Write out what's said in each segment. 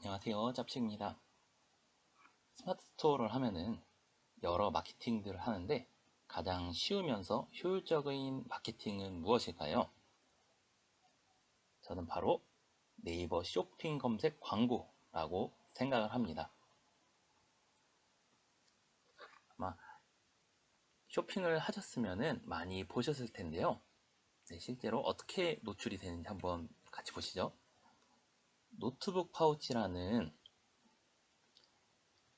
안녕하세요, 짭치입니다. 스마트 스토어를 하면은 여러 마케팅들을 하는데 가장 쉬우면서 효율적인 마케팅은 무엇일까요? 저는 바로 네이버 쇼핑 검색 광고라고 생각을 합니다. 아마 쇼핑을 하셨으면은 많이 보셨을 텐데요. 네, 실제로 어떻게 노출이 되는지 한번 같이 보시죠. 노트북 파우치라는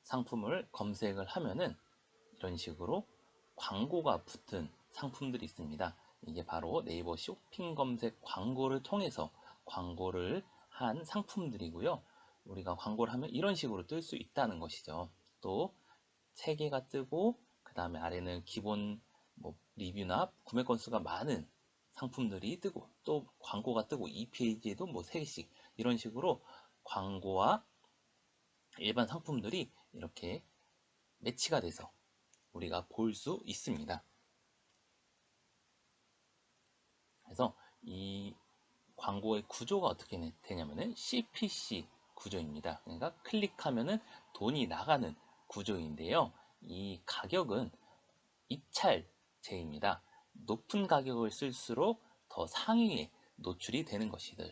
상품을 검색을 하면은 이런 식으로 광고가 붙은 상품들이 있습니다. 이게 바로 네이버 쇼핑 검색 광고를 통해서 광고를 한 상품들이고요. 우리가 광고를 하면 이런 식으로 뜰 수 있다는 것이죠. 또 3개가 뜨고 그 다음에 아래는 기본 리뷰나 구매 건수가 많은 상품들이 뜨고 또 광고가 뜨고 이 페이지에도 3개씩 이런 식으로 광고와 일반 상품들이 이렇게 매치가 돼서 우리가 볼 수 있습니다. 그래서 이 광고의 구조가 어떻게 되냐면은 CPC 구조입니다. 그러니까 클릭하면은 돈이 나가는 구조인데요. 이 가격은 입찰제입니다. 높은 가격을 쓸수록 더 상위에 노출이 되는 것이죠.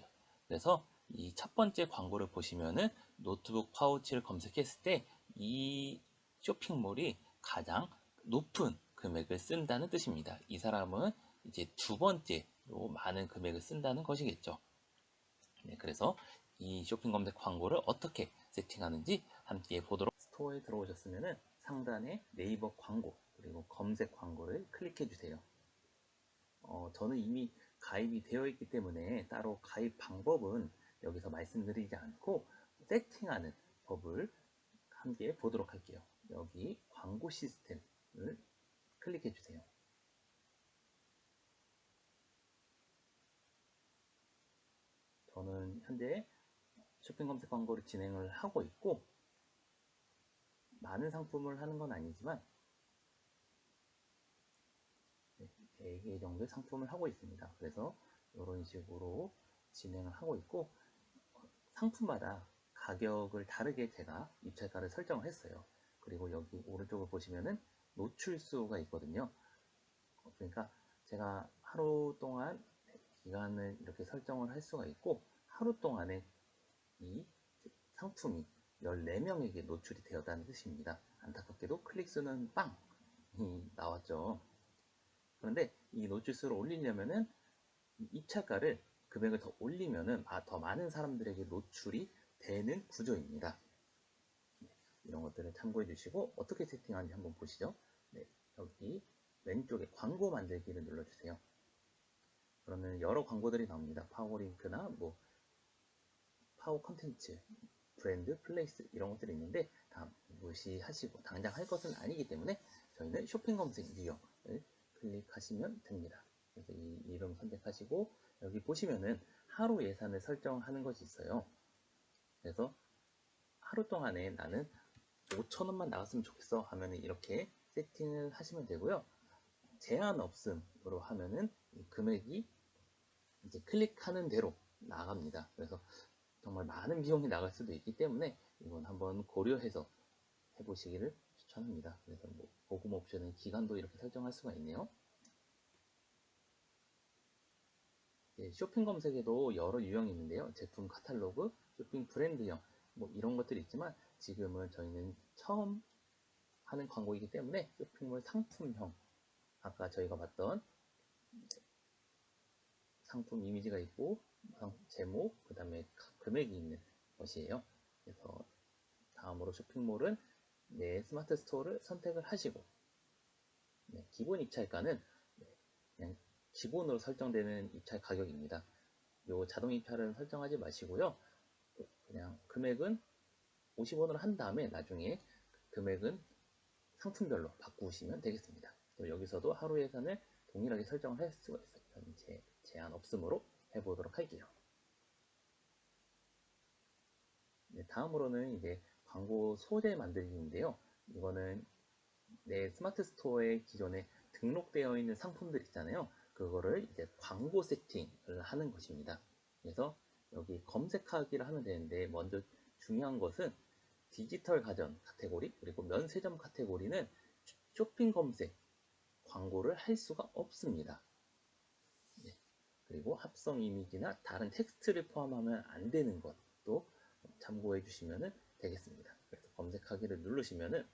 그래서 이 첫 번째 광고를 보시면은 노트북 파우치를 검색했을 때 이 쇼핑몰이 가장 높은 금액을 쓴다는 뜻입니다. 이 사람은 이제 두 번째로 많은 금액을 쓴다는 것이겠죠. 네, 그래서 이 쇼핑 검색 광고를 어떻게 세팅하는지 함께 보도록. 스토어에 들어오셨으면 상단에 네이버 광고 그리고 검색 광고를 클릭해 주세요. 저는 이미 가입이 되어 있기 때문에 따로 가입 방법은 여기서 말씀드리지 않고 세팅하는 법을 함께 보도록 할게요. 여기 광고 시스템을 클릭해 주세요. 저는 현재 쇼핑 검색 광고를 진행을 하고 있고 많은 상품을 하는 건 아니지만 4개 정도의 상품을 하고 있습니다. 그래서 이런 식으로 진행을 하고 있고 상품마다 가격을 다르게 제가 입찰가를 설정을 했어요. 그리고 여기 오른쪽을 보시면은 노출수가 있거든요. 그러니까 제가 하루 동안 기간을 이렇게 설정을 할 수가 있고 하루 동안에 이 상품이 14명에게 노출이 되었다는 뜻입니다. 안타깝게도 클릭수는 빵이 나왔죠. 그런데 이 노출수를 올리려면은 입찰가를 금액을 더 올리면은 더 많은 사람들에게 노출이 되는 구조입니다. 이런 것들을 참고해 주시고 어떻게 세팅하는지 한번 보시죠. 네, 여기 왼쪽에 광고 만들기를 눌러주세요. 그러면 여러 광고들이 나옵니다. 파워링크나 파워 컨텐츠, 브랜드, 플레이스 이런 것들이 있는데 다 무시하시고 당장 할 것은 아니기 때문에 저희는 쇼핑 검색 유형을 클릭하시면 됩니다. 그래서 이 이름 선택하시고 여기 보시면은 하루 예산을 설정하는 것이 있어요. 그래서 하루 동안에 나는 5,000원만 나왔으면 좋겠어 하면 이렇게 세팅을 하시면 되고요. 제한 없음으로 하면은 이 금액이 이제 클릭하는 대로 나갑니다. 그래서 정말 많은 비용이 나갈 수도 있기 때문에 이건 한번 고려해서 해보시기를 추천합니다. 그래서 보금 옵션의 기간도 이렇게 설정할 수가 있네요. 쇼핑 검색에도 여러 유형이 있는데요. 제품 카탈로그, 쇼핑 브랜드형 이런 것들이 있지만 지금은 저희는 처음 하는 광고이기 때문에 쇼핑몰 상품형 아까 저희가 봤던 상품 이미지가 있고 제목 그 다음에 금액이 있는 것이에요. 그래서 다음으로 쇼핑몰은 스마트 스토어를 선택을 하시고 기본 입찰가는 그냥 기본으로 설정되는 입찰 가격입니다. 요 자동 입찰은 설정하지 마시고요. 그냥 금액은 50원으로 한 다음에 나중에 금액은 상품별로 바꾸시면 되겠습니다. 여기서도 하루 예산을 동일하게 설정을 할 수가 있어요. 현재 제한 없음으로 해보도록 할게요. 다음으로는 이제 광고 소재 만들기인데요. 이거는 내 스마트 스토어에 기존에 등록되어 있는 상품들 있잖아요. 그거를 이제 광고 세팅을 하는 것입니다. 그래서 여기 검색하기를 하면 되는데 먼저 중요한 것은 디지털 가전 카테고리 그리고 면세점 카테고리는 쇼핑 검색 광고를 할 수가 없습니다. 네. 그리고 합성 이미지나 다른 텍스트를 포함하면 안 되는 것도 참고해 주시면 되겠습니다. 그래서 검색하기를 누르시면은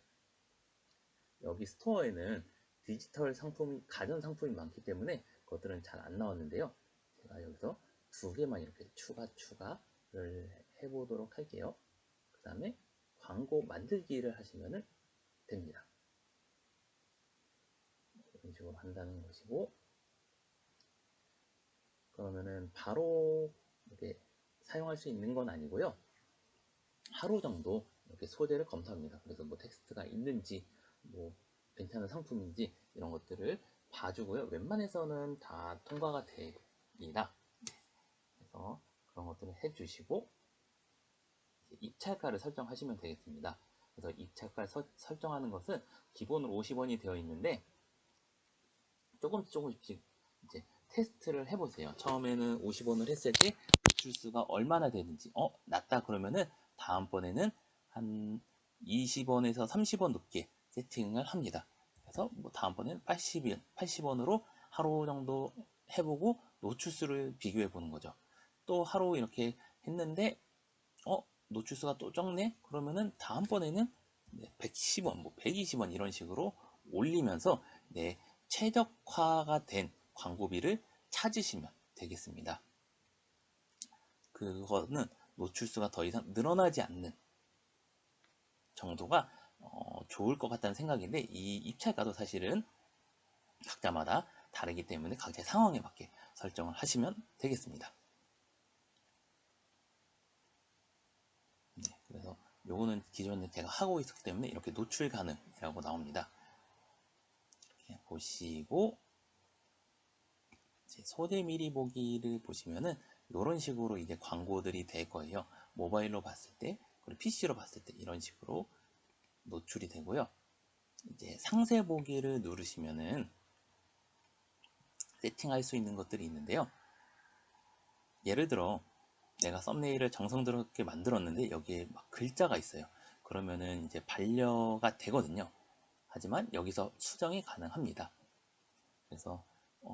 여기 스토어에는 디지털 상품이 가전 상품이 많기 때문에 그것들은 잘 안 나왔는데요. 제가 여기서 두 개만 이렇게 추가를 해보도록 할게요. 그 다음에 광고 만들기를 하시면 됩니다. 이런 식으로 한다는 것이고, 그러면은 바로 이렇게 사용할 수 있는 건 아니고요. 하루 정도 이렇게 소재를 검토합니다. 그래서 뭐 텍스트가 있는지, 뭐 괜찮은 상품인지 이런 것들을 봐주고요. 웬만해서는 다 통과가 됩니다. 그래서 그런 것들을 해주시고 입찰가를 설정하시면 되겠습니다. 그래서 입찰가 설정하는 것은 기본으로 50원이 되어 있는데 조금씩 이제 테스트를 해보세요. 처음에는 50원을 했을 때 노출수가 얼마나 되는지 낮다 그러면은 다음번에는 한 20원에서 30원 높게 세팅을 합니다. 그래서 뭐 다음번에는 80원으로 하루 정도 해보고 노출수를 비교해 보는 거죠. 또 하루 이렇게 했는데 노출수가 또 적네? 그러면은 다음번에는 110원, 뭐 120원 이런 식으로 올리면서 최적화가 된 광고비를 찾으시면 되겠습니다. 그거는 노출수가 더 이상 늘어나지 않는 정도가 좋을 것 같다는 생각인데, 이 입찰가도 사실은 각자마다 다르기 때문에 각자의 상황에 맞게 설정을 하시면 되겠습니다. 네, 그래서 요거는 기존에 제가 하고 있었기 때문에 이렇게 노출 가능이라고 나옵니다. 이렇게 보시고 소재 미리 보기를 보시면은 이런 식으로 이제 광고들이 될 거예요. 모바일로 봤을 때, 그리고 PC로 봤을 때 이런 식으로 노출이 되고요. 이제 상세 보기를 누르시면은 세팅할 수 있는 것들이 있는데요. 예를 들어 내가 썸네일을 정성스럽게 만들었는데 여기에 막 글자가 있어요. 그러면은 이제 반려가 되거든요. 하지만 여기서 수정이 가능합니다. 그래서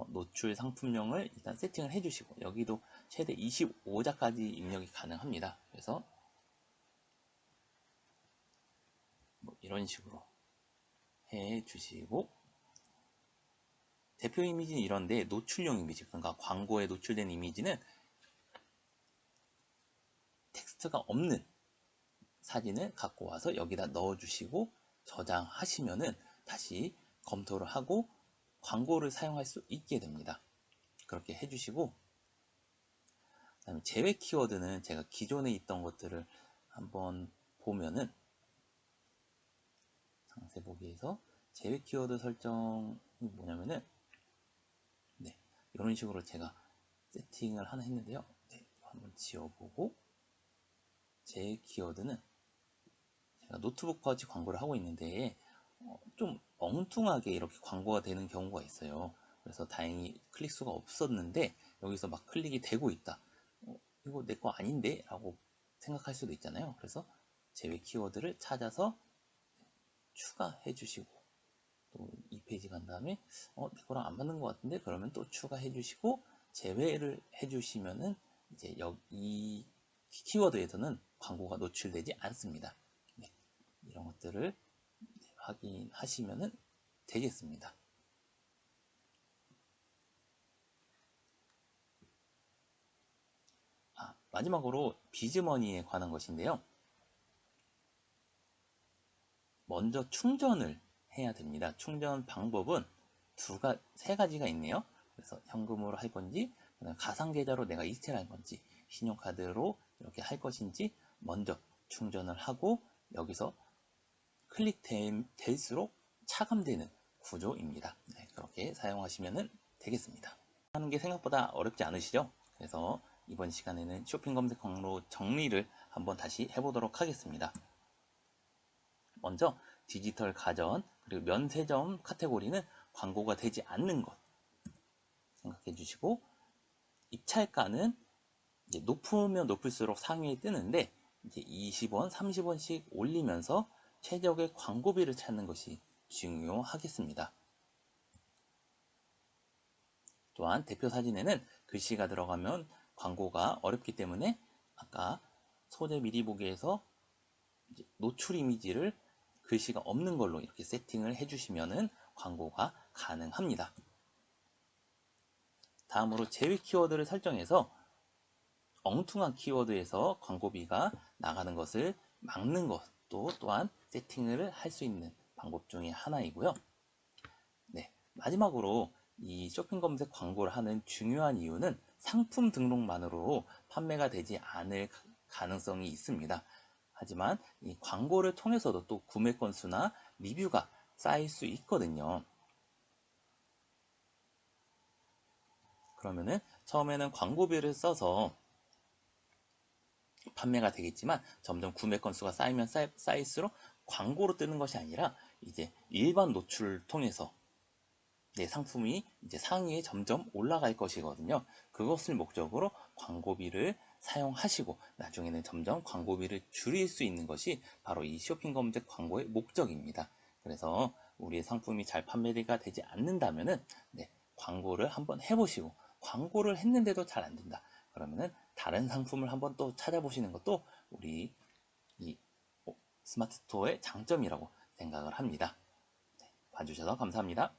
노출 상품명을 일단 세팅을 해주시고 여기도 최대 25자까지 입력이 가능합니다. 그래서 뭐 이런 식으로 해주시고 대표 이미지는 이런데 노출용 이미지, 그러니까 광고에 노출된 이미지는 텍스트가 없는 사진을 갖고 와서 여기다 넣어주시고 저장하시면은 다시 검토를 하고 광고를 사용할 수 있게 됩니다. 그렇게 해주시고, 그다음에 제외 키워드는 제가 기존에 있던 것들을 한번 보면은 상세 보기에서 제외 키워드 설정이 뭐냐면은 이런 식으로 제가 세팅을 하나 했는데요. 한번 지워보고, 제 키워드는 제가 노트북 파우치 광고를 하고 있는데 좀 엉뚱하게 이렇게 광고가 되는 경우가 있어요. 그래서 다행히 클릭수가 없었는데 여기서 막 클릭이 되고 있다. 이거 내 거 아닌데? 라고 생각할 수도 있잖아요. 그래서 제외 키워드를 찾아서 추가해 주시고 또 이 페이지 간 다음에 내 거랑 안 맞는 것 같은데? 그러면 또 추가해 주시고 제외를 해 주시면은 이제 이 키워드에서는 광고가 노출되지 않습니다. 네, 이런 것들을 확인하시면 되겠습니다. 마지막으로 비즈머니에 관한 것인데요. 먼저 충전을 해야 됩니다. 충전 방법은 세 가지가 있네요. 그래서 현금으로 할 건지, 가상계좌로 내가 이체를 할 건지, 신용카드로 이렇게 할 것인지 먼저 충전을 하고 여기서 클릭될수록 차감되는 구조입니다. 네, 그렇게 사용하시면 되겠습니다. 하는 게 생각보다 어렵지 않으시죠? 그래서 이번 시간에는 쇼핑 검색 광고 정리를 한번 다시 해보도록 하겠습니다. 먼저 디지털 가전 그리고 면세점 카테고리는 광고가 되지 않는 것 생각해 주시고, 입찰가는 이제 높으면 높을수록 상위에 뜨는데 이제 20원, 30원씩 올리면서 최적의 광고비를 찾는 것이 중요하겠습니다. 또한 대표 사진에는 글씨가 들어가면 광고가 어렵기 때문에 아까 소재 미리 보기에서 노출 이미지를 글씨가 없는 걸로 이렇게 세팅을 해주시면 광고가 가능합니다. 다음으로 제외 키워드를 설정해서 엉뚱한 키워드에서 광고비가 나가는 것을 막는 것도 또한 세팅을 할 수 있는 방법 중에 하나이고요. 네, 마지막으로 이 쇼핑 검색 광고를 하는 중요한 이유는 상품 등록만으로 판매가 되지 않을 가능성이 있습니다. 하지만 이 광고를 통해서도 또 구매 건수나 리뷰가 쌓일 수 있거든요. 그러면은 처음에는 광고비를 써서 판매가 되겠지만 점점 구매 건수가 쌓이면 쌓일수록 광고로 뜨는 것이 아니라 이제 일반 노출을 통해서 내 상품이 이제 상위에 점점 올라갈 것이거든요. 그것을 목적으로 광고비를 사용하시고 나중에는 점점 광고비를 줄일 수 있는 것이 바로 이 쇼핑 검색 광고의 목적입니다. 그래서 우리의 상품이 잘 판매가 되지 않는다면은 광고를 한번 해보시고 광고를 했는데도 잘 안 된다. 그러면은 다른 상품을 한번 또 찾아보시는 것도 우리 이 스마트 스토어의 장점이라고 생각을 합니다. 봐주셔서 감사합니다.